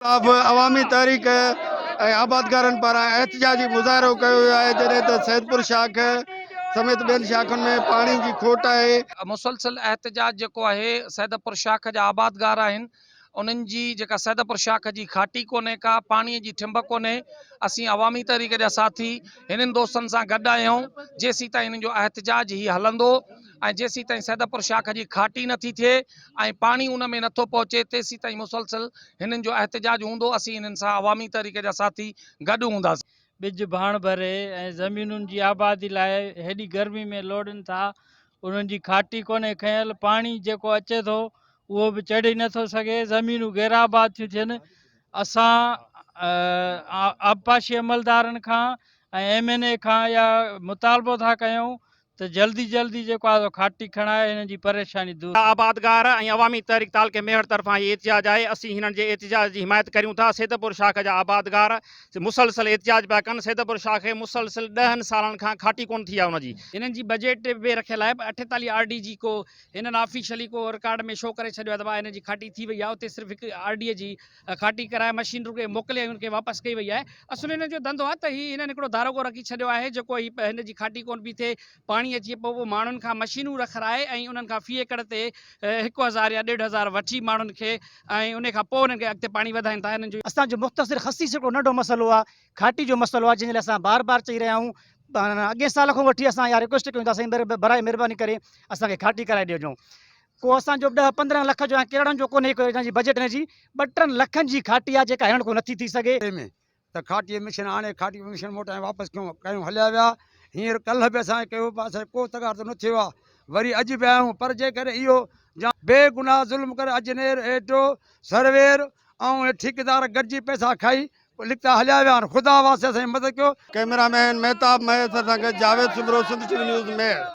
अब अवामी तहरीक आबादगारनि पारां एहतजाजी मुज़ाहिरो कयो वियो आहे जॾहिं त सैदपुर शाख समेत ॿियनि शाखुनि में पाणी जी खोट आहे। मुसलसल एहतजाज जेको आहे सैदपुर शाख जा आबादगार आहिनि उन्हनि जी जेका सैदपुर शाख जी खाटी कोन्हे का पाणीअ जी ठिंब कोन्हे। असीं अवामी तहरीक जा साथी हिननि दोस्तनि सां गॾु आहियूं जेसीं ताईं हिननि जो एहतजाज ही हलंदो ऐं जेसीं ताईं सैदपुर शाख जी खाटी नथी थिए ऐं पाणी उन में नथो पहुचे तेसीं ताईं मुसलसल हिननि जो एहतजाज हूंदो। असीं हिननि सां अवामी तहरीक जा साथी गॾु हूंदासीं। ॿिज भाण भरे ऐं ज़मीनुनि जी आबादी लाइ हेॾी गर्मी में लोड़नि था, उन्हनि जी खाटी कोन्हे खयल, पाणी जेको अचे थो उहो बि चढ़ी नथो सघे, ज़मीनूं गैराबाद थियूं थियनि। असां आबपाशी अमलदारनि खां ऐं MNA खां या मुतालबो था कयूं त जल्दी जल्दी जेको आहे खाटी खणाए हिननि जी परेशानी दूर। आबादगार ऐं अवामी तहरीक तालके मेहर तरफ़ां ये एहतजाज आहे। असीं हिननि जे एहतजाज जी हिमायत करियूं था। सैदपुर शाख जा आबादगार मुसलसल एहतजाज पिया कनि। सैदपुर शाख मुसलसल 10 सालनि खां खाटी कोन थी आहे हुनजी। हिननि जी बजट बि रखियल आहे 48 RD जी, को हिननि ऑफिशियली को रिकॉर्ड में शो करे छॾियो आहे त भाई हिननि जी खाटी थी वई आहे। उते सिर्फ़ु हिकु RD जी खाटी कराए मशीनरी खे मोकिले उनखे वापसि कई वई आहे। असुल हिन जो धंधो आहे त हीअ हिननि हिकिड़ो दारोगो रखी छॾियो आहे जेको हिन जी खाटी कोन पई थिए, पाणी अची पोइ उहो माण्हुनि खां मशीनूं रखाए ऐं उन्हनि खां फी एकड़ ते 1000 या 1500 वठी माण्हुनि खे ऐं उन खां पोइ उन्हनि खे अॻिते पाणी वधाइनि था। हिननि जो असांजो मुख़्तसिर ख़सीस हिकिड़ो नंढो मसइलो आहे, खाटी जो मसइलो आहे, जंहिं लाइ असां बार बार चई रहिया आहियूं। अॻे साल खां वठी असां इहा रिक्वेस्ट कयूं था साईं बराए महिरबानी करे असांखे खाटी कराए ॾिजो। को असांजो 10-15 लख जो ऐं कहिड़नि जो कोन्हे हिनजी बजट हिनजी 2-3 लखनि जी खाटी आहे जेका हिननि को नथी थी सघे। त खाटी मिशन हाणे खाटी मिशन मोटाए वापसि कयूं हलिया विया। हींअर कल्ह बि असांखे कयो असांखे को तगार त न थियो आहे, वरी अॼु बि आया आहियूं। पर जेकॾहिं इहो बेगुनाह ज़ुल्म करे अजनेर एटो सर्वेर ऐं ठेकेदार गॾिजी पैसा खाई लिखता हलिया विया आहिनि। ख़ुदा वास्ते असांजी मदद कयो। कैमरामैन महताब महेश्वर सां गॾु जावेद सुब्रो, सिंध TV न्यूज़ में।